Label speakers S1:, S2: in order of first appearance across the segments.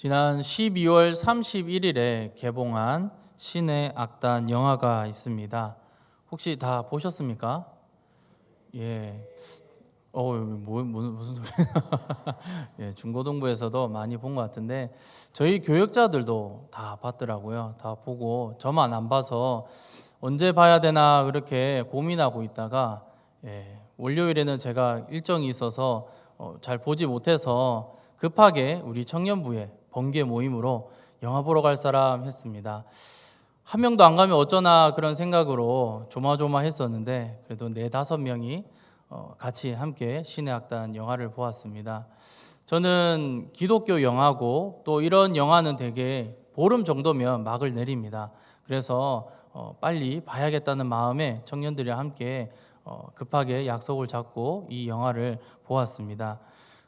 S1: 지난 12월 31일에 개봉한 신의 악단 영화가 있습니다. 혹시 다 보셨습니까? 예. 무슨 소리야? 예, 중고등부에서도 많이 본 것 같은데 저희 교역자들도 다 봤더라고요. 다 보고 저만 안 봐서 언제 봐야 되나 그렇게 고민하고 있다가 월요일에는 제가 일정이 있어서 잘 보지 못해서 급하게 우리 청년부에 번개 모임으로 영화 보러 갈 사람 했습니다. 한 명도 안 가면 어쩌나 그런 생각으로 조마조마했었는데 그래도 4-5명이 같이 함께 신의 악단 영화를 보았습니다. 저는 기독교 영화고 또 이런 영화는 되게 보름 정도면 막을 내립니다. 그래서 빨리 봐야겠다는 마음에 청년들이랑 함께 급하게 약속을 잡고 이 영화를 보았습니다.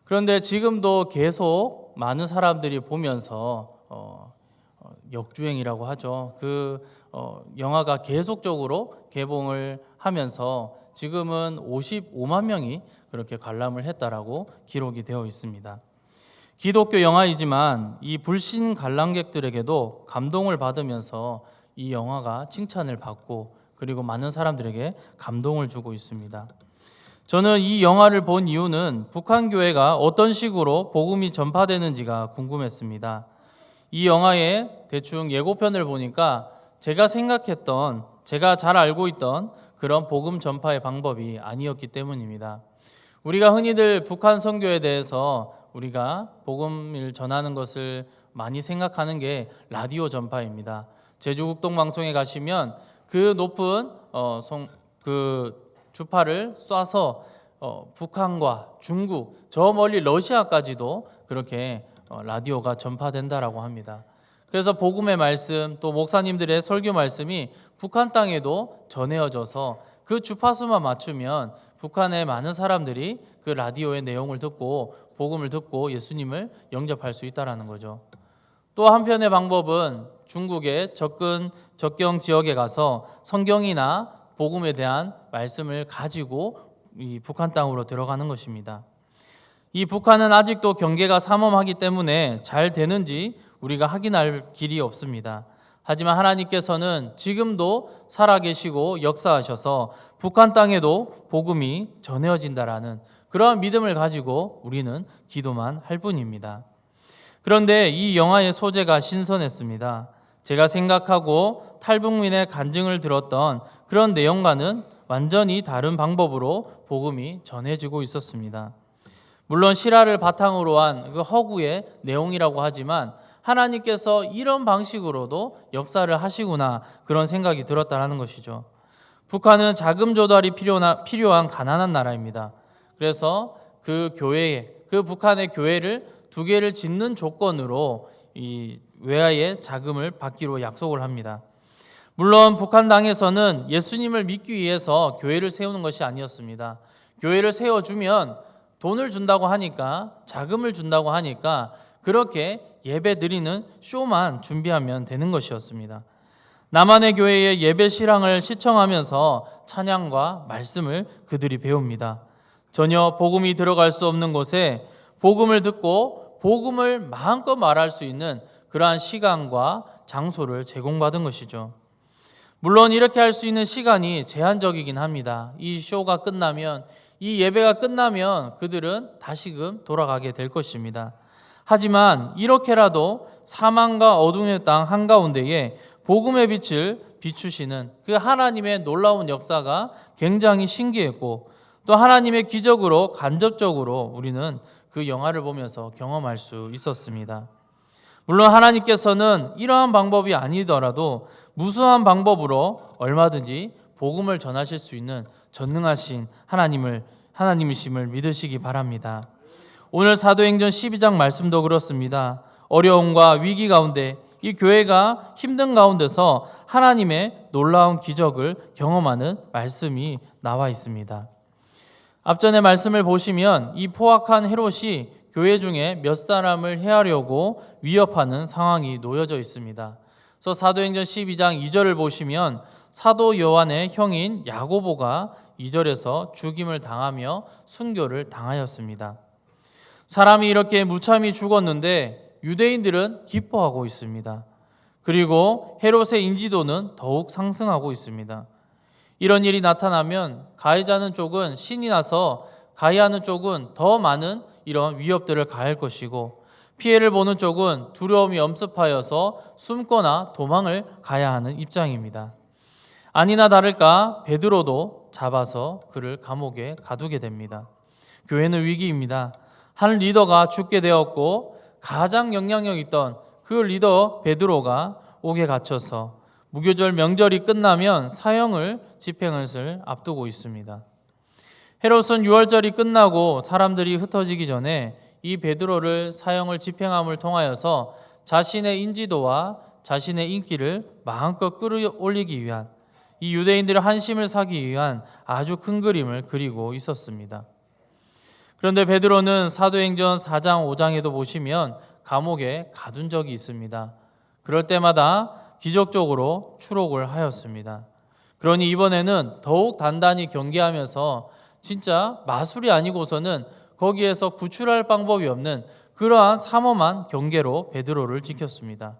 S1: 그런데 지금도 계속 많은 사람들이 보면서 역주행이라고 하죠. 영화가 계속적으로 개봉을 하면서 지금은 55만 명이 그렇게 관람을 했다라고 기록이 되어 있습니다. 기독교 영화이지만 이 불신 관람객들에게도 감동을 받으면서 이 영화가 칭찬을 받고 그리고 많은 사람들에게 감동을 주고 있습니다. 저는 이 영화를 본 이유는 북한 교회가 어떤 식으로 복음이 전파되는지가 궁금했습니다. 이 영화의 대충 예고편을 보니까 제가 생각했던, 제가 잘 알고 있던 그런 복음 전파의 방법이 아니었기 때문입니다. 우리가 흔히들 북한 선교에 대해서 우리가 복음을 전하는 것을 많이 생각하는 게 라디오 전파입니다. 제주국동방송에 가시면 그 높은 주파를 쏴서 북한과 중국, 저 멀리 러시아까지도 그렇게 라디오가 전파된다라고 합니다. 그래서 복음의 말씀, 또 목사님들의 설교 말씀이 북한 땅에도 전해져서 그 주파수만 맞추면 북한의 많은 사람들이 그 라디오의 내용을 듣고 복음을 듣고 예수님을 영접할 수 있다는 거죠. 또 한편의 방법은 중국의 접경 지역에 가서 성경이나 복음에 대한 말씀을 가지고 이 북한 땅으로 들어가는 것입니다. 이 북한은 아직도 경계가 삼엄하기 때문에 잘 되는지 우리가 확인할 길이 없습니다. 하지만 하나님께서는 지금도 살아계시고 역사하셔서 북한 땅에도 복음이 전해진다라는 그러한 믿음을 가지고 우리는 기도만 할 뿐입니다. 그런데 이 영화의 소재가 신선했습니다. 제가 생각하고 탈북민의 간증을 들었던 그런 내용과는 완전히 다른 방법으로 복음이 전해지고 있었습니다. 물론 실화를 바탕으로 한 그 허구의 내용이라고 하지만 하나님께서 이런 방식으로도 역사를 하시구나 그런 생각이 들었다는 것이죠. 북한은 자금 조달이 필요한 가난한 나라입니다. 그래서 그 북한의 교회를 2개를 짓는 조건으로 이 외화의 자금을 받기로 약속을 합니다. 물론 북한 당에서는 예수님을 믿기 위해서 교회를 세우는 것이 아니었습니다. 교회를 세워주면 돈을 준다고 하니까, 자금을 준다고 하니까 그렇게 예배 드리는 쇼만 준비하면 되는 것이었습니다. 남한의 교회의 예배 실황을 시청하면서 찬양과 말씀을 그들이 배웁니다. 전혀 복음이 들어갈 수 없는 곳에 복음을 듣고 복음을 마음껏 말할 수 있는 그러한 시간과 장소를 제공받은 것이죠. 물론 이렇게 할 수 있는 시간이 제한적이긴 합니다. 이 쇼가 끝나면, 이 예배가 끝나면 그들은 다시금 돌아가게 될 것입니다. 하지만 이렇게라도 사망과 어둠의 땅 한가운데에 복음의 빛을 비추시는 그 하나님의 놀라운 역사가 굉장히 신기했고 또 하나님의 기적으로 간접적으로 우리는 그 영화를 보면서 경험할 수 있었습니다. 물론 하나님께서는 이러한 방법이 아니더라도 무수한 방법으로 얼마든지 복음을 전하실 수 있는 전능하신 하나님이심을 믿으시기 바랍니다. 오늘 사도행전 12장 말씀도 그렇습니다. 어려움과 위기 가운데 이 교회가 힘든 가운데서 하나님의 놀라운 기적을 경험하는 말씀이 나와 있습니다. 앞전의 말씀을 보시면 이 포악한 헤롯이 교회 중에 몇 사람을 해하려고 위협하는 상황이 놓여져 있습니다. 그래서 사도행전 12장 2절을 보시면 사도 요한의 형인 야고보가 2절에서 죽임을 당하며 순교를 당하였습니다. 사람이 이렇게 무참히 죽었는데 유대인들은 기뻐하고 있습니다. 그리고 헤롯의 인지도는 더욱 상승하고 있습니다. 이런 일이 나타나면 가해자는 쪽은 신이 나서 가해하는 쪽은 더 많은 이런 위협들을 가할 것이고, 피해를 보는 쪽은 두려움이 엄습하여서 숨거나 도망을 가야 하는 입장입니다. 아니나 다를까 베드로도 잡아서 그를 감옥에 가두게 됩니다. 교회는 위기입니다. 한 리더가 죽게 되었고 가장 영향력 있던 그 리더 베드로가 옥에 갇혀서 무교절 명절이 끝나면 사형을 집행을 앞두고 있습니다. 헤롯은 유월절이 끝나고 사람들이 흩어지기 전에 이 베드로를 사형을 집행함을 통하여서 자신의 인지도와 자신의 인기를 마음껏 끌어올리기 위한, 이 유대인들의 한심을 사기 위한 아주 큰 그림을 그리고 있었습니다. 그런데 베드로는 사도행전 4장 5장에도 보시면 감옥에 가둔 적이 있습니다. 그럴 때마다 기적적으로 추록을 하였습니다. 그러니 이번에는 더욱 단단히 경계하면서 진짜 마술이 아니고서는 거기에서 구출할 방법이 없는 그러한 삼엄한 경계로 베드로를 지켰습니다.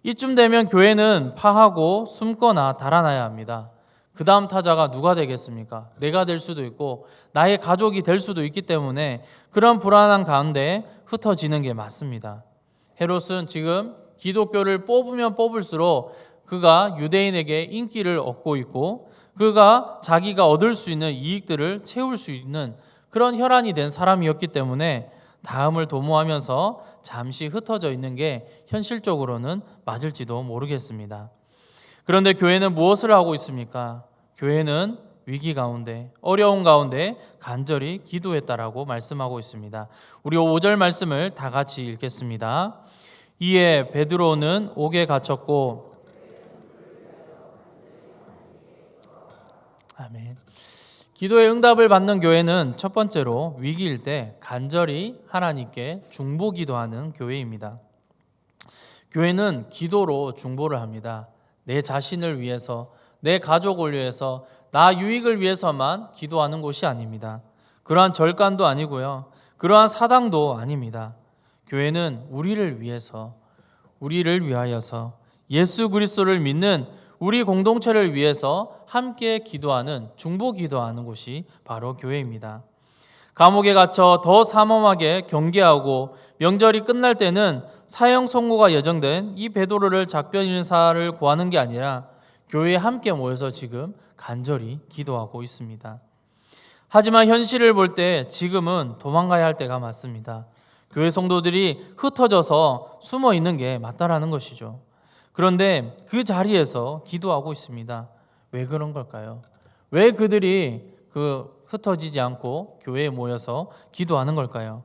S1: 이쯤 되면 교회는 파하고 숨거나 달아나야 합니다. 그 다음 타자가 누가 되겠습니까? 내가 될 수도 있고 나의 가족이 될 수도 있기 때문에 그런 불안한 가운데 흩어지는 게 맞습니다. 헤롯은 지금 기독교를 뽑으면 뽑을수록 그가 유대인에게 인기를 얻고 있고 그가 자기가 얻을 수 있는 이익들을 채울 수 있는 그런 혈안이 된 사람이었기 때문에 다음을 도모하면서 잠시 흩어져 있는 게 현실적으로는 맞을지도 모르겠습니다. 그런데 교회는 무엇을 하고 있습니까? 교회는 위기 가운데, 어려운 가운데 간절히 기도했다라고 말씀하고 있습니다. 우리 5절 말씀을 다 같이 읽겠습니다. 이에 베드로는 옥에 갇혔고, 아멘. 기도의 응답을 받는 교회는 첫 번째로 위기일 때 간절히 하나님께 중보 기도하는 교회입니다. 교회는 기도로 중보를 합니다. 내 자신을 위해서, 내 가족을 위해서, 나 유익을 위해서만 기도하는 곳이 아닙니다. 그러한 절간도 아니고요. 그러한 사당도 아닙니다. 교회는 우리를 위해서, 우리를 위하여서, 예수 그리스도를 믿는 우리 공동체를 위해서 함께 기도하는, 중보 기도하는 곳이 바로 교회입니다. 감옥에 갇혀 더 삼엄하게 경계하고 명절이 끝날 때는 사형 선고가 예정된 이 베드로를 작별 인사를 구하는 게 아니라 교회에 함께 모여서 지금 간절히 기도하고 있습니다. 하지만 현실을 볼 때 지금은 도망가야 할 때가 맞습니다. 교회 성도들이 흩어져서 숨어 있는 게 맞다라는 것이죠. 그런데 그 자리에서 기도하고 있습니다. 왜 그런 걸까요? 왜 그들이 흩어지지 않고 교회에 모여서 기도하는 걸까요?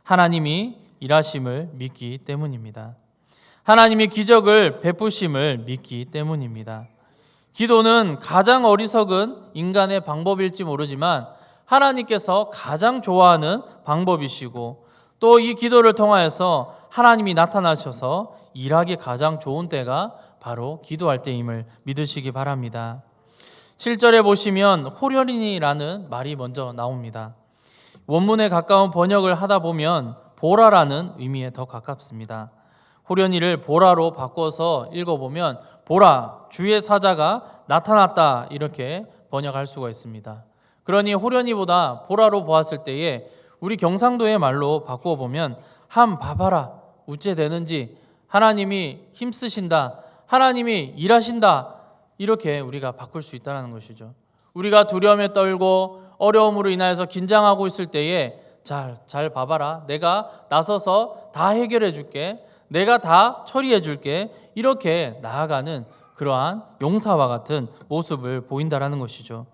S1: 하나님이 일하심을 믿기 때문입니다. 하나님이 기적을 베푸심을 믿기 때문입니다. 기도는 가장 어리석은 인간의 방법일지 모르지만 하나님께서 가장 좋아하는 방법이시고 또 이 기도를 통하여서 하나님이 나타나셔서 일하기 가장 좋은 때가 바로 기도할 때임을 믿으시기 바랍니다. 7절에 보시면 호련이라는 말이 먼저 나옵니다. 원문에 가까운 번역을 하다 보면 보라라는 의미에 더 가깝습니다. 호련이를 보라로 바꿔서 읽어보면 보라, 주의 사자가 나타났다 이렇게 번역할 수가 있습니다. 그러니 호련이보다 보라로 보았을 때에 우리 경상도의 말로 바꾸어 보면 함 봐봐라 우째 되는지 하나님이 힘쓰신다, 하나님이 일하신다 이렇게 우리가 바꿀 수 있다는 것이죠. 우리가 두려움에 떨고 어려움으로 인하여서 긴장하고 있을 때에 잘 봐봐라, 내가 나서서 다 해결해 줄게, 내가 다 처리해 줄게 이렇게 나아가는 그러한 용사와 같은 모습을 보인다라는 것이죠.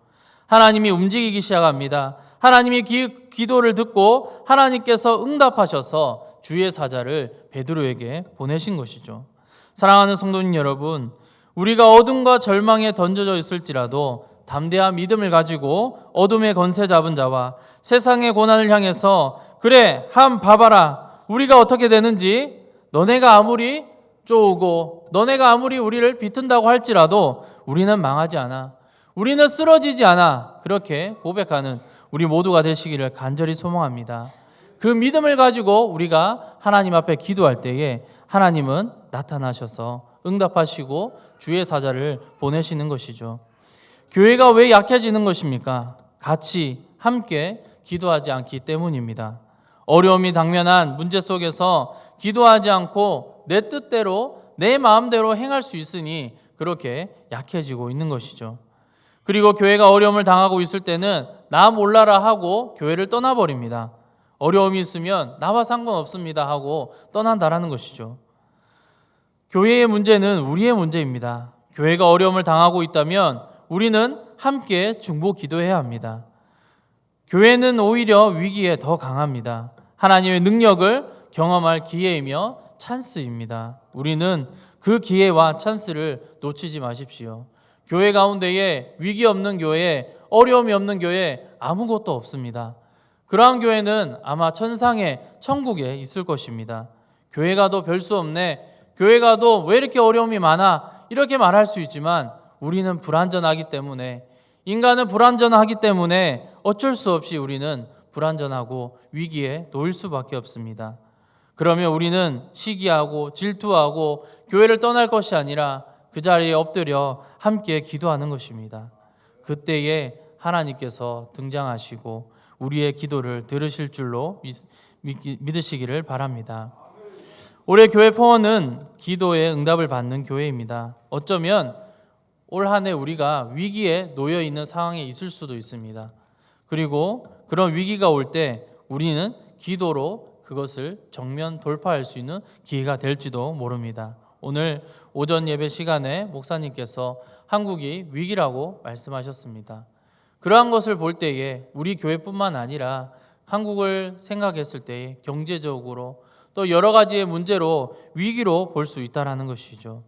S1: 하나님이 움직이기 시작합니다. 하나님이 기도를 듣고 하나님께서 응답하셔서 주의 사자를 베드로에게 보내신 것이죠. 사랑하는 성도님 여러분, 우리가 어둠과 절망에 던져져 있을지라도 담대한 믿음을 가지고 어둠의 권세 잡은 자와 세상의 고난을 향해서 그래 함 봐봐라 우리가 어떻게 되는지, 너네가 아무리 쪼우고 너네가 아무리 우리를 비튼다고 할지라도 우리는 망하지 않아, 우리는 쓰러지지 않아, 그렇게 고백하는 우리 모두가 되시기를 간절히 소망합니다. 그 믿음을 가지고 우리가 하나님 앞에 기도할 때에 하나님은 나타나셔서 응답하시고 주의 사자를 보내시는 것이죠. 교회가 왜 약해지는 것입니까? 같이 함께 기도하지 않기 때문입니다. 어려움이 당면한 문제 속에서 기도하지 않고 내 뜻대로 내 마음대로 행할 수 있으니 그렇게 약해지고 있는 것이죠. 그리고 교회가 어려움을 당하고 있을 때는 나 몰라라 하고 교회를 떠나버립니다. 어려움이 있으면 나와 상관없습니다 하고 떠난다라는 것이죠. 교회의 문제는 우리의 문제입니다. 교회가 어려움을 당하고 있다면 우리는 함께 중보 기도해야 합니다. 교회는 오히려 위기에 더 강합니다. 하나님의 능력을 경험할 기회이며 찬스입니다. 우리는 그 기회와 찬스를 놓치지 마십시오. 교회 가운데에 위기 없는 교회, 어려움이 없는 교회 아무것도 없습니다. 그러한 교회는 아마 천상의 천국에 있을 것입니다. 교회 가도 별 수 없네, 교회 가도 왜 이렇게 어려움이 많아, 이렇게 말할 수 있지만 우리는 불완전하기 때문에, 인간은 불완전하기 때문에 어쩔 수 없이 우리는 불완전하고 위기에 놓일 수밖에 없습니다. 그러면 우리는 시기하고 질투하고 교회를 떠날 것이 아니라 그 자리에 엎드려 함께 기도하는 것입니다. 그때에 하나님께서 등장하시고 우리의 기도를 들으실 줄로 믿으시기를 바랍니다. 올해 교회 포원은 기도의 응답을 받는 교회입니다. 어쩌면 올 한 해 우리가 위기에 놓여 있는 상황에 있을 수도 있습니다. 그리고 그런 위기가 올 때 우리는 기도로 그것을 정면 돌파할 수 있는 기회가 될지도 모릅니다. 오늘 오전 예배 시간에 목사님께서 한국이 위기라고 말씀하셨습니다. 그러한 것을 볼 때에 우리 교회뿐만 아니라 한국을 생각했을 때에 경제적으로 또 여러 가지의 문제로 위기로 볼 수 있다는 것이죠.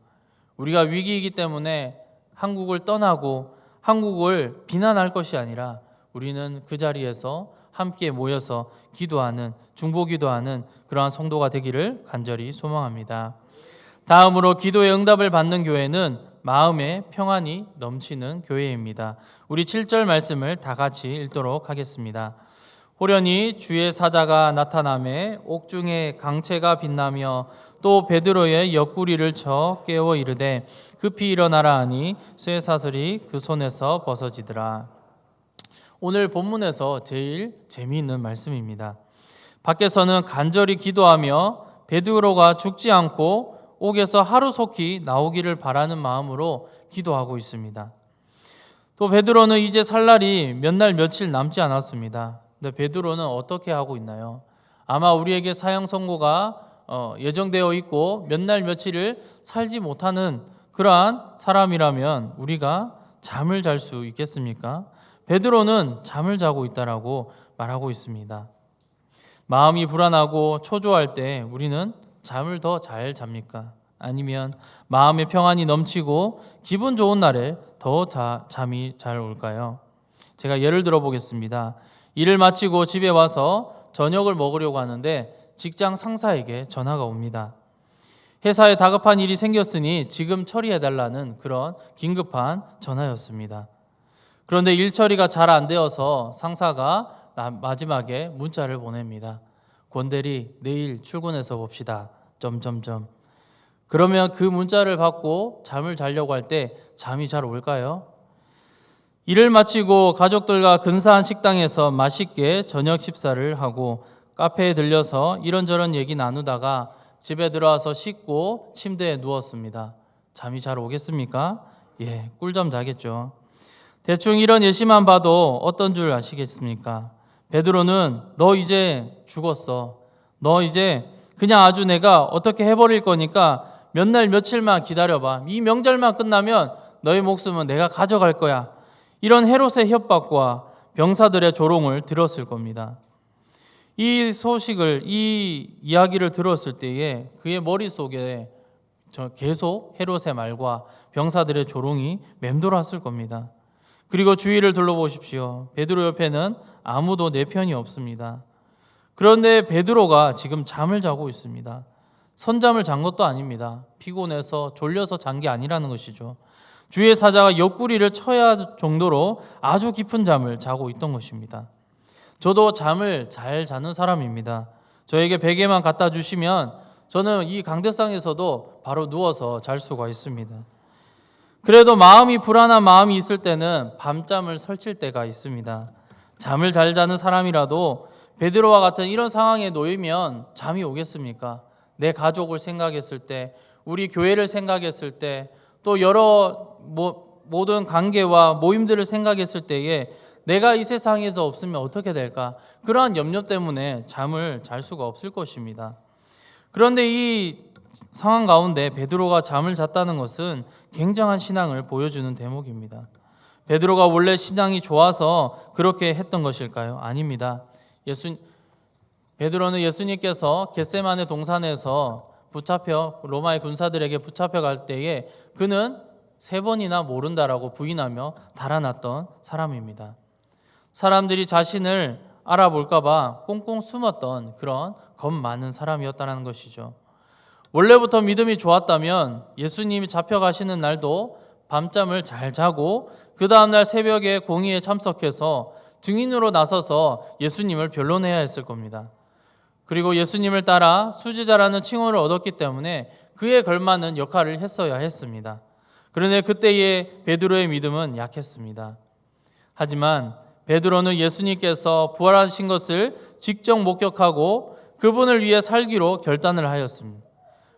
S1: 우리가 위기이기 때문에 한국을 떠나고 한국을 비난할 것이 아니라 우리는 그 자리에서 함께 모여서 기도하는, 중보기도하는 그러한 성도가 되기를 간절히 소망합니다. 다음으로 기도의 응답을 받는 교회는 마음의 평안이 넘치는 교회입니다. 우리 7절 말씀을 다 같이 읽도록 하겠습니다. 호련히 주의 사자가 나타나매 옥중에 강채가 빛나며 또 베드로의 옆구리를 쳐 깨워 이르되 급히 일어나라 하니 쇠사슬이 그 손에서 벗어지더라. 오늘 본문에서 제일 재미있는 말씀입니다. 밖에서는 간절히 기도하며 베드로가 죽지 않고 옥에서 하루속히 나오기를 바라는 마음으로 기도하고 있습니다. 또 베드로는 이제 살 날이 몇 날 며칠 남지 않았습니다. 근데 베드로는 어떻게 하고 있나요? 아마 우리에게 사형 선고가 예정되어 있고 몇 날 며칠을 살지 못하는 그러한 사람이라면 우리가 잠을 잘 수 있겠습니까? 베드로는 잠을 자고 있다라고 말하고 있습니다. 마음이 불안하고 초조할 때 우리는 잠을 더 잘 잡니까? 아니면 마음의 평안이 넘치고 기분 좋은 날에 더 잠이 잘 올까요? 제가 예를 들어 보겠습니다. 일을 마치고 집에 와서 저녁을 먹으려고 하는데 직장 상사에게 전화가 옵니다. 회사에 다급한 일이 생겼으니 지금 처리해달라는 그런 긴급한 전화였습니다. 그런데 일 처리가 잘 안 되어서 상사가 마지막에 문자를 보냅니다. 권대리, 내일 출근해서 봅시다. 그러면 그 문자를 받고 잠을 자려고 할 때 잠이 잘 올까요? 일을 마치고 가족들과 근사한 식당에서 맛있게 저녁 식사를 하고 카페에 들려서 이런저런 얘기 나누다가 집에 들어와서 씻고 침대에 누웠습니다. 잠이 잘 오겠습니까? 예, 꿀잠 자겠죠. 대충 이런 예시만 봐도 어떤 줄 아시겠습니까? 베드로는 너 이제 죽었어. 너 이제 그냥 아주 내가 어떻게 해버릴 거니까 몇 날 며칠만 기다려봐. 이 명절만 끝나면 너의 목숨은 내가 가져갈 거야. 이런 헤롯의 협박과 병사들의 조롱을 들었을 겁니다. 이 소식을, 이 이야기를 들었을 때에 그의 머릿속에 계속 헤롯의 말과 병사들의 조롱이 맴돌았을 겁니다. 그리고 주위를 둘러보십시오. 베드로 옆에는 아무도 내 편이 없습니다. 그런데 베드로가 지금 잠을 자고 있습니다. 선잠을 잔 것도 아닙니다. 피곤해서 졸려서 잔 게 아니라는 것이죠. 주의 사자가 옆구리를 쳐야 할 정도로 아주 깊은 잠을 자고 있던 것입니다. 저도 잠을 잘 자는 사람입니다. 저에게 베개만 갖다 주시면 저는 이 강대상에서도 바로 누워서 잘 수가 있습니다. 그래도 마음이 불안한 마음이 있을 때는 밤잠을 설칠 때가 있습니다. 잠을 잘 자는 사람이라도 베드로와 같은 이런 상황에 놓이면 잠이 오겠습니까? 내 가족을 생각했을 때, 우리 교회를 생각했을 때, 또 여러 모든 관계와 모임들을 생각했을 때에 내가 이 세상에서 없으면 어떻게 될까? 그러한 염려 때문에 잠을 잘 수가 없을 것입니다. 그런데 이 상황 가운데 베드로가 잠을 잤다는 것은 굉장한 신앙을 보여주는 대목입니다. 베드로가 원래 신앙이 좋아서 그렇게 했던 것일까요? 아닙니다. 베드로는 예수님께서 겟세마네 동산에서 로마의 군사들에게 붙잡혀 갈 때에 그는 3번이나 모른다라고 부인하며 달아났던 사람입니다. 사람들이 자신을 알아볼까 봐 꽁꽁 숨었던 그런 겁 많은 사람이었다는 것이죠. 원래부터 믿음이 좋았다면 예수님이 잡혀가시는 날도 밤잠을 잘 자고 그 다음날 새벽에 공의에 참석해서 증인으로 나서서 예수님을 변론해야 했을 겁니다. 그리고 예수님을 따라 수지자라는 칭호를 얻었기 때문에 그에 걸맞는 역할을 했어야 했습니다. 그런데 그때의 베드로의 믿음은 약했습니다. 하지만 베드로는 예수님께서 부활하신 것을 직접 목격하고 그분을 위해 살기로 결단을 하였습니다.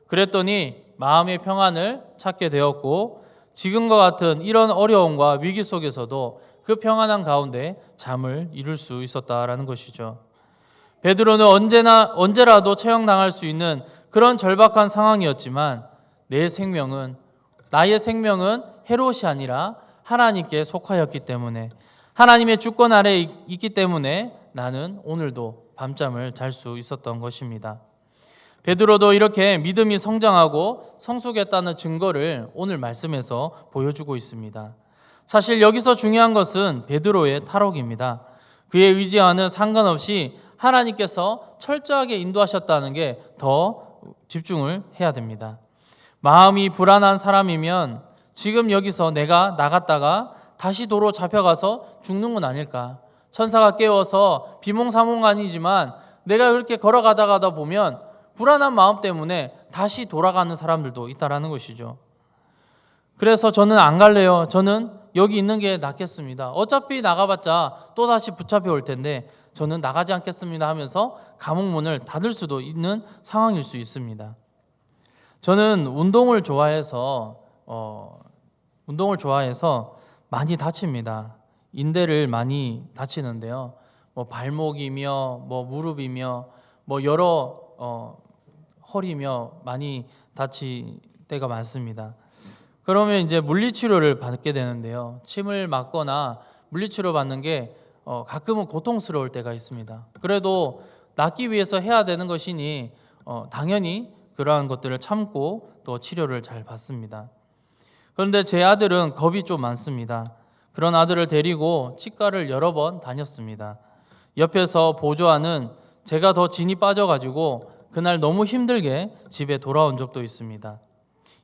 S1: 그랬더니 마음의 평안을 찾게 되었고 지금과 같은 이런 어려움과 위기 속에서도 그 평안한 가운데 잠을 이룰 수 있었다라는 것이죠. 베드로는 언제라도 처형당할 수 있는 그런 절박한 상황이었지만 나의 생명은 헤롯이 아니라 하나님께 속하였기 때문에 하나님의 주권 아래에 있기 때문에 나는 오늘도 밤잠을 잘 수 있었던 것입니다. 베드로도 이렇게 믿음이 성장하고 성숙했다는 증거를 오늘 말씀에서 보여주고 있습니다. 사실 여기서 중요한 것은 베드로의 탈옥입니다. 그의 의지와는 상관없이 하나님께서 철저하게 인도하셨다는 게 더 집중을 해야 됩니다. 마음이 불안한 사람이면 지금 여기서 내가 나갔다가 다시 도로 잡혀가서 죽는 건 아닐까? 천사가 깨워서 비몽사몽 아니지만 내가 그렇게 걸어가다 보면 불안한 마음 때문에 다시 돌아가는 사람들도 있다라는 것이죠. 그래서 저는 안 갈래요. 저는 여기 있는 게 낫겠습니다. 어차피 나가봤자 또 다시 붙잡혀 올 텐데 저는 나가지 않겠습니다 하면서 감옥 문을 닫을 수도 있는 상황일 수 있습니다. 저는 운동을 좋아해서 많이 다칩니다. 인대를 많이 다치는데요. 발목이며 무릎이며 여러 허리며 많이 다칠 때가 많습니다. 그러면 이제 물리치료를 받게 되는데요. 침을 맞거나 물리치료 받는 게 가끔은 고통스러울 때가 있습니다. 그래도 낫기 위해서 해야 되는 것이니 당연히 그러한 것들을 참고 또 치료를 잘 받습니다. 그런데 제 아들은 겁이 좀 많습니다. 그런 아들을 데리고 치과를 여러 번 다녔습니다. 옆에서 보조하는 제가 더 진이 빠져가지고 그날 너무 힘들게 집에 돌아온 적도 있습니다.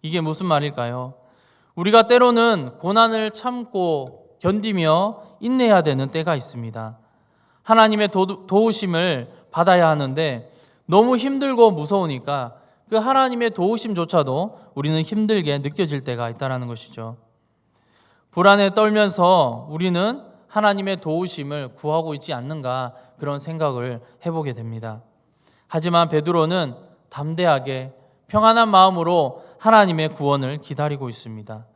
S1: 이게 무슨 말일까요? 우리가 때로는 고난을 참고 견디며 인내해야 되는 때가 있습니다. 하나님의 도우심을 받아야 하는데 너무 힘들고 무서우니까 그 하나님의 도우심조차도 우리는 힘들게 느껴질 때가 있다는 것이죠. 불안에 떨면서 우리는 하나님의 도우심을 구하고 있지 않는가 그런 생각을 해보게 됩니다. 하지만 베드로는 담대하게 평안한 마음으로 하나님의 구원을 기다리고 있습니다.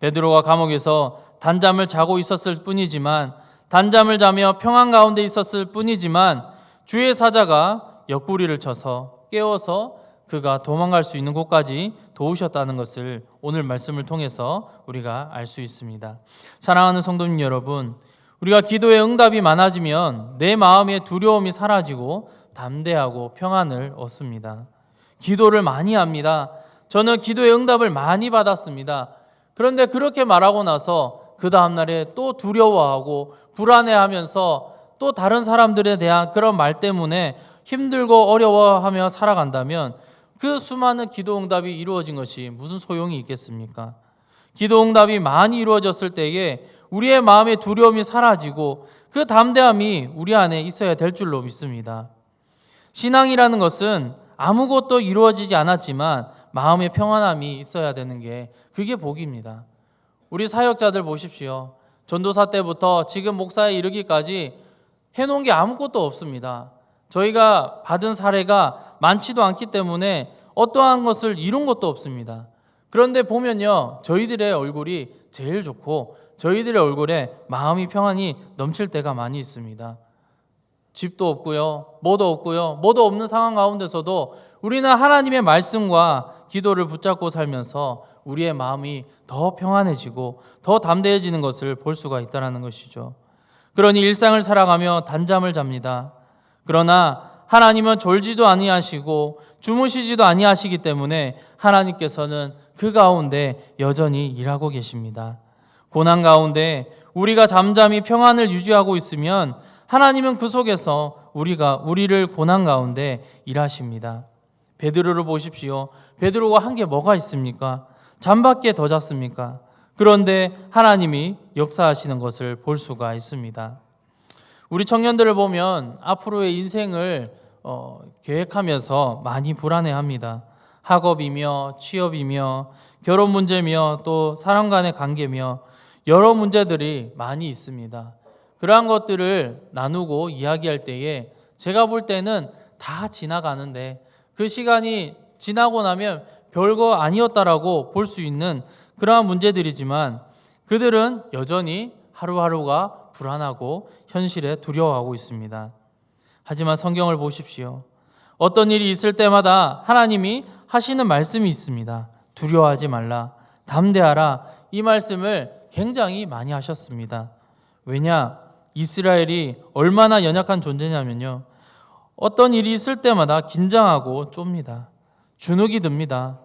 S1: 베드로가 감옥에서 단잠을 자고 있었을 뿐이지만 단잠을 자며 평안 가운데 있었을 뿐이지만 주의 사자가 옆구리를 쳐서 깨워서 그가 도망갈 수 있는 곳까지 도우셨다는 것을 오늘 말씀을 통해서 우리가 알 수 있습니다. 사랑하는 성도님 여러분, 우리가 기도의 응답이 많아지면 내 마음의 두려움이 사라지고 담대하고 평안을 얻습니다. 기도를 많이 합니다. 저는 기도의 응답을 많이 받았습니다. 그런데 그렇게 말하고 나서 그 다음날에 또 두려워하고 불안해하면서 또 다른 사람들에 대한 그런 말 때문에 힘들고 어려워하며 살아간다면 그 수많은 기도 응답이 이루어진 것이 무슨 소용이 있겠습니까? 기도 응답이 많이 이루어졌을 때에 우리의 마음의 두려움이 사라지고 그 담대함이 우리 안에 있어야 될 줄로 믿습니다. 신앙이라는 것은 아무것도 이루어지지 않았지만 마음의 평안함이 있어야 되는 게 그게 복입니다. 우리 사역자들 보십시오. 전도사 때부터 지금 목사에 이르기까지 해놓은 게 아무것도 없습니다. 저희가 받은 사례가 많지도 않기 때문에 어떠한 것을 이룬 것도 없습니다. 그런데 보면요, 저희들의 얼굴이 제일 좋고 저희들의 얼굴에 마음이 평안이 넘칠 때가 많이 있습니다. 집도 없고요, 뭐도 없는 상황 가운데서도 우리는 하나님의 말씀과 기도를 붙잡고 살면서 우리의 마음이 더 평안해지고 더 담대해지는 것을 볼 수가 있다는 것이죠. 그러니 일상을 살아가며 단잠을 잡니다. 그러나 하나님은 졸지도 아니하시고 주무시지도 아니하시기 때문에 하나님께서는 그 가운데 여전히 일하고 계십니다. 고난 가운데 우리가 잠잠히 평안을 유지하고 있으면 하나님은 그 속에서 우리를 고난 가운데 일하십니다. 베드로를 보십시오. 베드로가 한 게 뭐가 있습니까? 잠밖에 더 잤습니까? 그런데 하나님이 역사하시는 것을 볼 수가 있습니다. 우리 청년들을 보면 앞으로의 인생을 계획하면서 많이 불안해합니다. 학업이며 취업이며 결혼 문제며 또 사람 간의 관계며 여러 문제들이 많이 있습니다. 그러한 것들을 나누고 이야기할 때에 제가 볼 때는 다 지나가는데 그 시간이 지나고 나면 별거 아니었다라고 볼 수 있는 그러한 문제들이지만 그들은 여전히 하루하루가 불안하고 현실에 두려워하고 있습니다. 하지만 성경을 보십시오. 어떤 일이 있을 때마다 하나님이 하시는 말씀이 있습니다. 두려워하지 말라, 담대하라. 이 말씀을 굉장히 많이 하셨습니다. 왜냐? 이스라엘이 얼마나 연약한 존재냐면요, 어떤 일이 있을 때마다 긴장하고 좁니다. 주눅이 듭니다.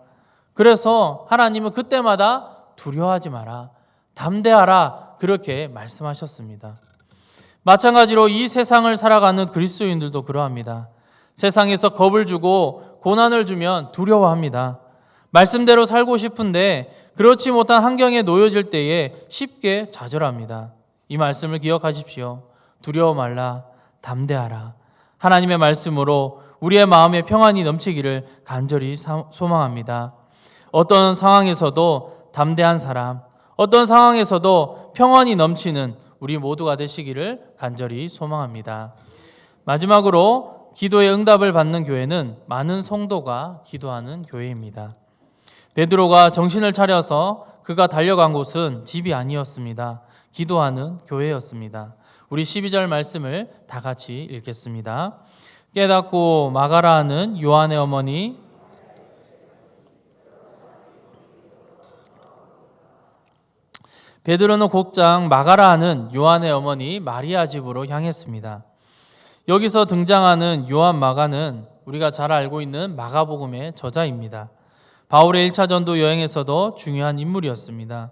S1: 그래서 하나님은 그때마다 두려워하지 마라, 담대하라, 그렇게 말씀하셨습니다. 마찬가지로 이 세상을 살아가는 그리스도인들도 그러합니다. 세상에서 겁을 주고 고난을 주면 두려워합니다. 말씀대로 살고 싶은데 그렇지 못한 환경에 놓여질 때에 쉽게 좌절합니다. 이 말씀을 기억하십시오. 두려워 말라, 담대하라. 하나님의 말씀으로 우리의 마음에 평안이 넘치기를 간절히 소망합니다. 어떤 상황에서도 담대한 사람, 어떤 상황에서도 평안이 넘치는 우리 모두가 되시기를 간절히 소망합니다. 마지막으로 기도의 응답을 받는 교회는 많은 성도가 기도하는 교회입니다. 베드로가 정신을 차려서 그가 달려간 곳은 집이 아니었습니다. 기도하는 교회였습니다. 우리 12절 말씀을 다 같이 읽겠습니다. 깨닫고 마가라 하는 요한의 어머니 베드로는 곧장 마가라 하는 요한의 어머니 마리아 집으로 향했습니다. 여기서 등장하는 요한 마가는 우리가 잘 알고 있는 마가복음의 저자입니다. 바울의 1차 전도 여행에서도 중요한 인물이었습니다.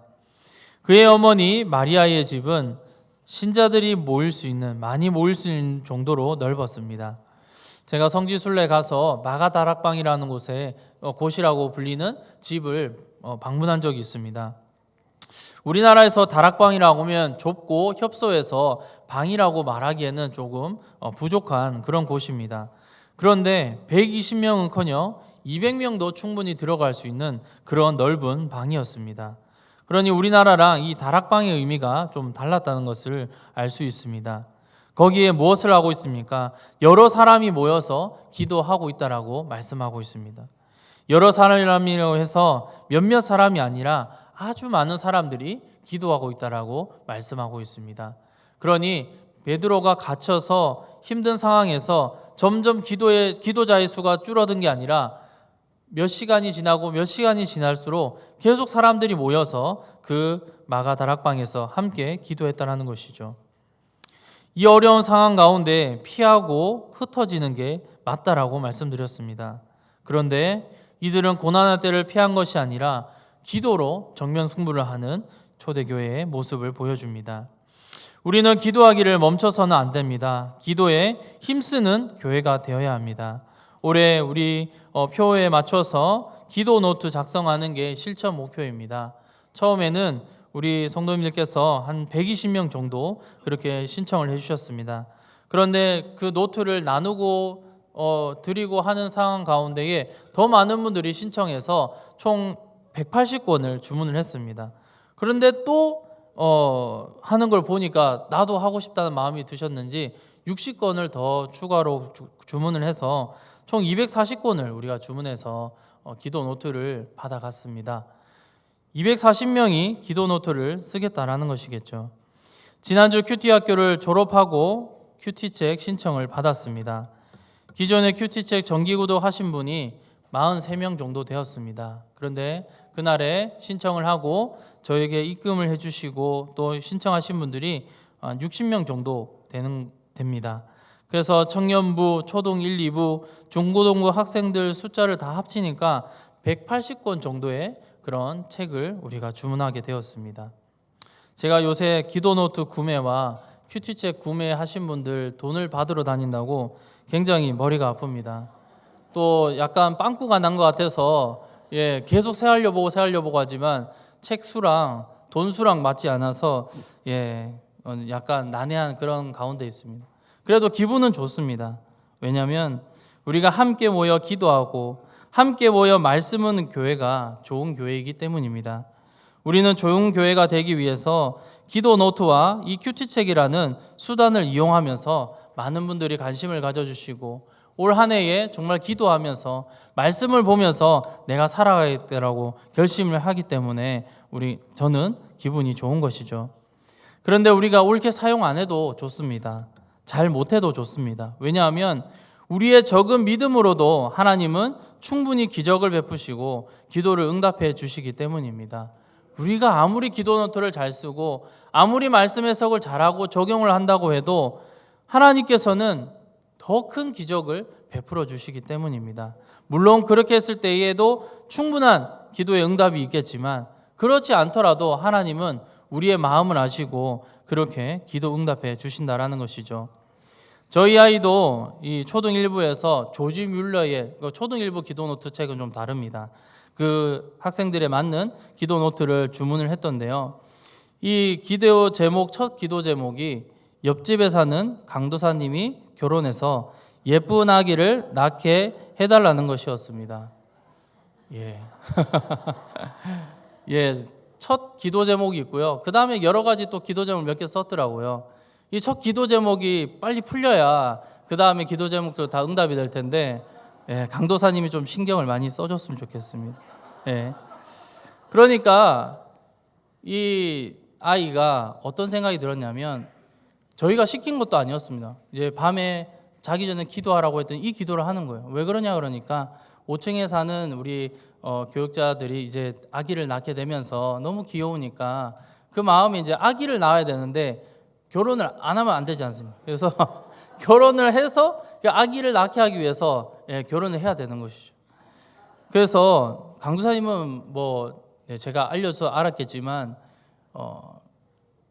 S1: 그의 어머니 마리아의 집은 신자들이 많이 모일 수 있는 정도로 넓었습니다. 제가 성지순례 가서 마가다락방이라는 곳이라고 불리는 집을 방문한 적이 있습니다. 우리나라에서 다락방이라고 하면 좁고 협소해서 방이라고 말하기에는 조금 부족한 그런 곳입니다. 그런데 120명은커녕 200명도 충분히 들어갈 수 있는 그런 넓은 방이었습니다. 그러니 우리나라랑 이 다락방의 의미가 좀 달랐다는 것을 알 수 있습니다. 거기에 무엇을 하고 있습니까? 여러 사람이 모여서 기도하고 있다라고 말씀하고 있습니다. 여러 사람이라고 해서 몇몇 사람이 아니라 아주 많은 사람들이 기도하고 있다라고 말씀하고 있습니다. 그러니 베드로가 갇혀서 힘든 상황에서 점점 기도자의 수가 줄어든 게 아니라 몇 시간이 지나고 몇 시간이 지날수록 계속 사람들이 모여서 그 마가 다락방에서 함께 기도했다는 것이죠. 이 어려운 상황 가운데 피하고 흩어지는 게 맞다라고 말씀드렸습니다. 그런데 이들은 고난의 때를 피한 것이 아니라 기도로 정면 승부를 하는 초대교회의 모습을 보여줍니다. 우리는 기도하기를 멈춰서는 안 됩니다. 기도에 힘쓰는 교회가 되어야 합니다. 올해 우리 표에 맞춰서 기도 노트 작성하는 게 실천 목표입니다. 처음에는 우리 성도님들께서 한 120명 정도 그렇게 신청을 해주셨습니다. 그런데 그 노트를 나누고 드리고 하는 상황 가운데에 더 많은 분들이 신청해서 총 180권을 주문을 했습니다. 그런데 또 하는 걸 보니까 나도 하고 싶다는 마음이 드셨는지 60권을 더 추가로 주문을 해서 총 240권을 우리가 주문해서 기도 노트를 받아갔습니다. 240명이 기도 노트를 쓰겠다라는 것이겠죠. 지난주 큐티 학교를 졸업하고 큐티책 신청을 받았습니다. 기존에 큐티책 정기구독 하신 분이 43명 정도 되었습니다. 그런데 그날에 신청을 하고 저에게 입금을 해주시고 또 신청하신 분들이 60명 정도 됩니다. 그래서 청년부, 초등 1, 2부, 중고등부 학생들 숫자를 다 합치니까 180권 정도의 그런 책을 우리가 주문하게 되었습니다. 제가 요새 기도노트 구매와 큐티책 구매하신 분들 돈을 받으러 다닌다고 굉장히 머리가 아픕니다. 또 약간 빵꾸가 난 것 같아서 계속 새하려보고 하지만 책 수랑 돈 수랑 맞지 않아서 약간 난해한 그런 가운데 있습니다. 그래도 기분은 좋습니다. 왜냐하면 우리가 함께 모여 기도하고 함께 모여 말씀은 교회가 좋은 교회이기 때문입니다. 우리는 좋은 교회가 되기 위해서 기도 노트와 이 큐티책이라는 수단을 이용하면서 많은 분들이 관심을 가져주시고 올 한 해에 정말 기도하면서 말씀을 보면서 내가 살아가겠다라고 결심을 하기 때문에 저는 기분이 좋은 것이죠. 그런데 우리가 옳게 사용 안 해도 좋습니다. 잘 못해도 좋습니다. 왜냐하면 우리의 적은 믿음으로도 하나님은 충분히 기적을 베푸시고 기도를 응답해 주시기 때문입니다. 우리가 아무리 기도 노트를 잘 쓰고 아무리 말씀 해석을 잘하고 적용을 한다고 해도 하나님께서는 더 큰 기적을 베풀어 주시기 때문입니다. 물론 그렇게 했을 때에도 충분한 기도의 응답이 있겠지만 그렇지 않더라도 하나님은 우리의 마음을 아시고 그렇게 기도 응답해 주신다라는 것이죠. 저희 아이도 이 초등 1부에서 조지 뮬러의 초등 1부 기도 노트 책은 좀 다릅니다. 그 학생들에 맞는 기도 노트를 주문을 했던데요. 이 기도 제목, 첫 기도 제목이 옆집에 사는 강도사님이 결혼해서 예쁜 아기를 낳게 해달라는 것이었습니다. 첫 기도 제목이 있고요. 그 다음에 여러 가지 또 기도 제목 몇 개 썼더라고요. 이 첫 기도 제목이 빨리 풀려야 그 다음에 기도 제목도 다 응답이 될 텐데 강도사님이 좀 신경을 많이 써줬으면 좋겠습니다. 그러니까 이 아이가 어떤 생각이 들었냐면 저희가 시킨 것도 아니었습니다. 이제 밤에 자기 전에 기도하라고 했더니 이 기도를 하는 거예요. 왜 그러냐 그러니까 5층에 사는 우리 교육자들이 이제 아기를 낳게 되면서 너무 귀여우니까 그 마음이 이제 아기를 낳아야 되는데 결혼을 안 하면 안 되지 않습니까? 그래서 결혼을 해서 아기를 낳게 하기 위해서 결혼을 해야 되는 것이죠. 그래서 강도사님은 제가 알려서 알았겠지만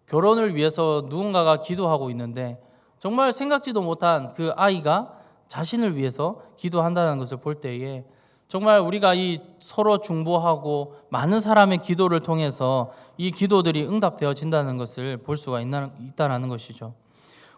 S1: 결혼을 위해서 누군가가 기도하고 있는데 정말 생각지도 못한 그 아이가 자신을 위해서 기도한다는 것을 볼 때에 정말 우리가 이 서로 중보하고 많은 사람의 기도를 통해서 이 기도들이 응답되어진다는 것을 볼 수가 있다는 것이죠.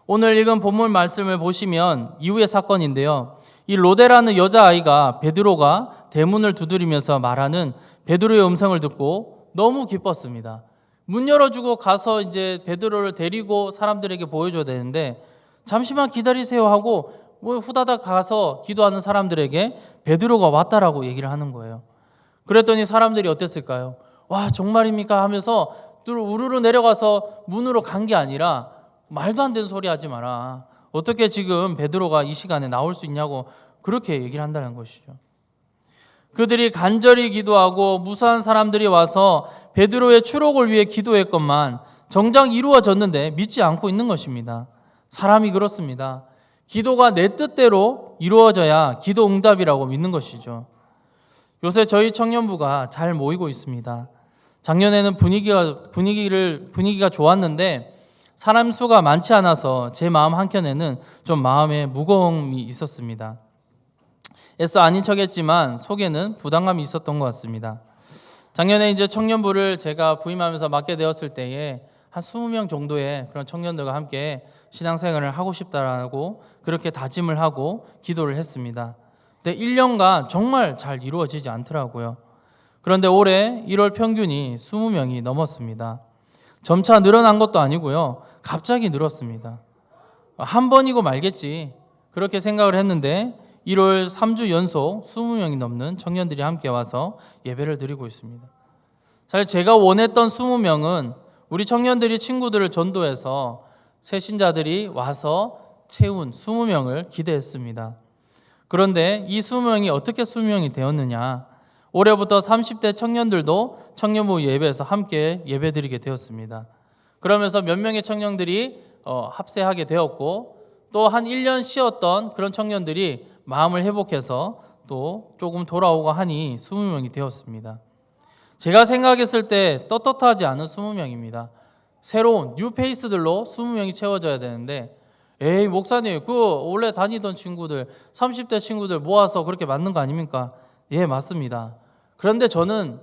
S1: 오늘 읽은 본문 말씀을 보시면 이후의 사건인데요. 이 로데라는 여자아이가 베드로가 대문을 두드리면서 말하는 베드로의 음성을 듣고 너무 기뻤습니다. 문 열어주고 가서 이제 베드로를 데리고 사람들에게 보여줘야 되는데 잠시만 기다리세요 하고 후다닥 가서 기도하는 사람들에게 베드로가 왔다라고 얘기를 하는 거예요. 그랬더니 사람들이 어땠을까요? 와 정말입니까 하면서 우르르 내려가서 문으로 간 게 아니라 말도 안 되는 소리 하지 마라. 어떻게 지금 베드로가 이 시간에 나올 수 있냐고 그렇게 얘기를 한다는 것이죠. 그들이 간절히 기도하고 무수한 사람들이 와서 베드로의 추록을 위해 기도했건만 정작 이루어졌는데 믿지 않고 있는 것입니다. 사람이 그렇습니다. 기도가 내 뜻대로 이루어져야 기도 응답이라고 믿는 것이죠. 요새 저희 청년부가 잘 모이고 있습니다. 작년에는 분위기가 좋았는데 사람 수가 많지 않아서 제 마음 한켠에는 좀 마음에 무거움이 있었습니다. 애써 아닌 척했지만 속에는 부담감이 있었던 것 같습니다. 작년에 이제 청년부를 제가 부임하면서 맡게 되었을 때에 한 20명 정도의 그런 청년들과 함께 신앙생활을 하고 싶다라고 그렇게 다짐을 하고 기도를 했습니다. 근데 1년간 정말 잘 이루어지지 않더라고요. 그런데 올해 1월 평균이 20명이 넘었습니다. 점차 늘어난 것도 아니고요. 갑자기 늘었습니다. 한 번이고 말겠지 그렇게 생각을 했는데 1월 3주 연속 20명이 넘는 청년들이 함께 와서 예배를 드리고 있습니다. 사실 제가 원했던 20명은 우리 청년들이 친구들을 전도해서 새신자들이 와서 채운 20명을 기대했습니다. 그런데 이 20명이 어떻게 20명이 되었느냐? 올해부터 30대 청년들도 청년부 예배에서 함께 예배드리게 되었습니다. 그러면서 몇 명의 청년들이 합세하게 되었고 또 한 1년 쉬었던 그런 청년들이 마음을 회복해서 또 조금 돌아오고 하니 20명이 되었습니다. 제가 생각했을 때 떳떳하지 않은 20명입니다. 새로운 뉴페이스들로 20명이 채워져야 되는데 에이 목사님 그 원래 다니던 친구들 30대 친구들 모아서 그렇게 맞는 거 아닙니까? 예 맞습니다. 그런데 저는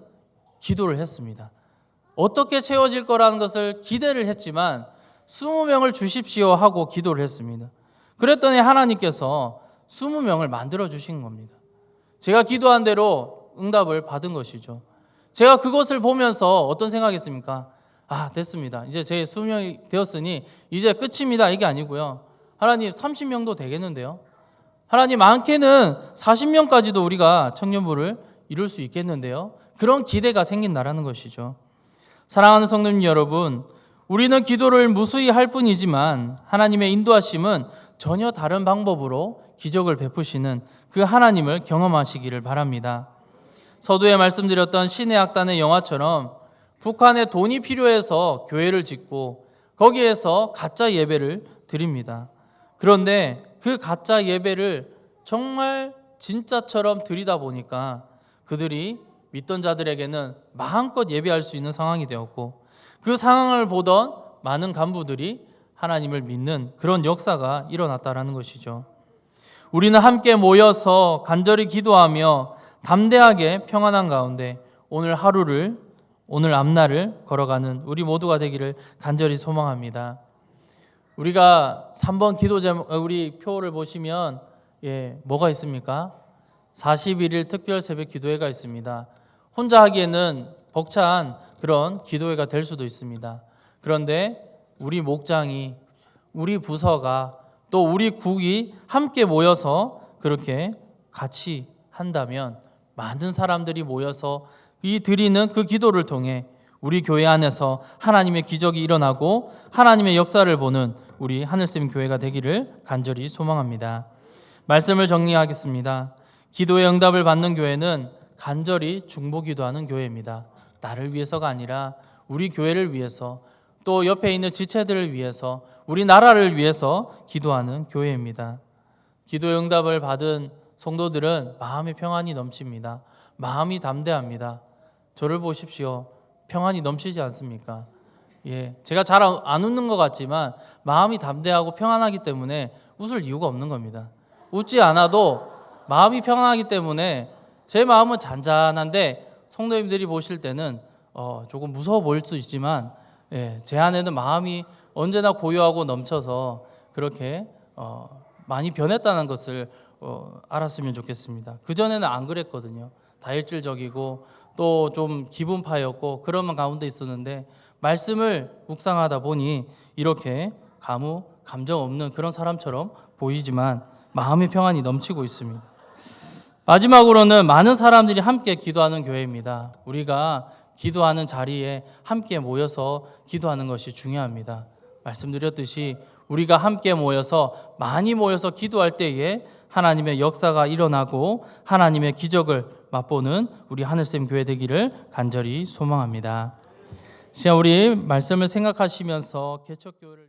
S1: 기도를 했습니다. 어떻게 채워질 거라는 것을 기대를 했지만 20명을 주십시오 하고 기도를 했습니다. 그랬더니 하나님께서 20명을 만들어 주신 겁니다. 제가 기도한 대로 응답을 받은 것이죠. 제가 그것을 보면서 어떤 생각했습니까? 됐습니다. 이제 제 20명이 되었으니 이제 끝입니다. 이게 아니고요. 하나님 30명도 되겠는데요. 하나님 많게는 40명까지도 우리가 청년부를 이룰 수 있겠는데요. 그런 기대가 생긴다라는 것이죠. 사랑하는 성도님 여러분, 우리는 기도를 무수히 할 뿐이지만 하나님의 인도하심은 전혀 다른 방법으로 기적을 베푸시는 그 하나님을 경험하시기를 바랍니다. 서두에 말씀드렸던 신의 악단의 영화처럼 북한에 돈이 필요해서 교회를 짓고 거기에서 가짜 예배를 드립니다. 그런데 그 가짜 예배를 정말 진짜처럼 드리다 보니까 그들이 믿던 자들에게는 마음껏 예배할 수 있는 상황이 되었고 그 상황을 보던 많은 간부들이 하나님을 믿는 그런 역사가 일어났다라는 것이죠. 우리는 함께 모여서 간절히 기도하며 담대하게 평안한 가운데 오늘 하루를 오늘 앞날을 걸어가는 우리 모두가 되기를 간절히 소망합니다. 우리가 3번 기도 제목 우리 표를 보시면 뭐가 있습니까? 41일 특별 새벽 기도회가 있습니다. 혼자 하기에는 벅찬 그런 기도회가 될 수도 있습니다. 그런데 우리 목장이 우리 부서가 또 우리 국이 함께 모여서 그렇게 같이 한다면 많은 사람들이 모여서 이 드리는 그 기도를 통해 우리 교회 안에서 하나님의 기적이 일어나고 하나님의 역사를 보는 우리 하늘샘 교회가 되기를 간절히 소망합니다. 말씀을 정리하겠습니다. 기도의 응답을 받는 교회는 간절히 중보기도하는 교회입니다. 나를 위해서가 아니라 우리 교회를 위해서 또 옆에 있는 지체들을 위해서 우리나라를 위해서 기도하는 교회입니다. 기도의 응답을 받은 성도들은 마음의 평안이 넘칩니다. 마음이 담대합니다. 저를 보십시오. 평안이 넘치지 않습니까? 제가 잘 안 웃는 것 같지만 마음이 담대하고 평안하기 때문에 웃을 이유가 없는 겁니다. 웃지 않아도 마음이 평안하기 때문에 제 마음은 잔잔한데 성도님들이 보실 때는 조금 무서워 보일 수 있지만 제 안에는 마음이 언제나 고요하고 넘쳐서 그렇게 많이 변했다는 것을 알았으면 좋겠습니다. 그전에는 안 그랬거든요. 다혈질적이고 또 좀 기분파였고 그런 가운데 있었는데 말씀을 묵상하다 보니 이렇게 감정 없는 그런 사람처럼 보이지만 마음의 평안이 넘치고 있습니다. 마지막으로는 많은 사람들이 함께 기도하는 교회입니다. 우리가 기도하는 자리에 함께 모여서 기도하는 것이 중요합니다. 말씀드렸듯이 우리가 함께 모여서 많이 모여서 기도할 때에 하나님의 역사가 일어나고 하나님의 기적을 맛보는 우리 하늘샘 교회 되기를 간절히 소망합니다. 시간 우리 말씀을 생각하시면서 개척교회를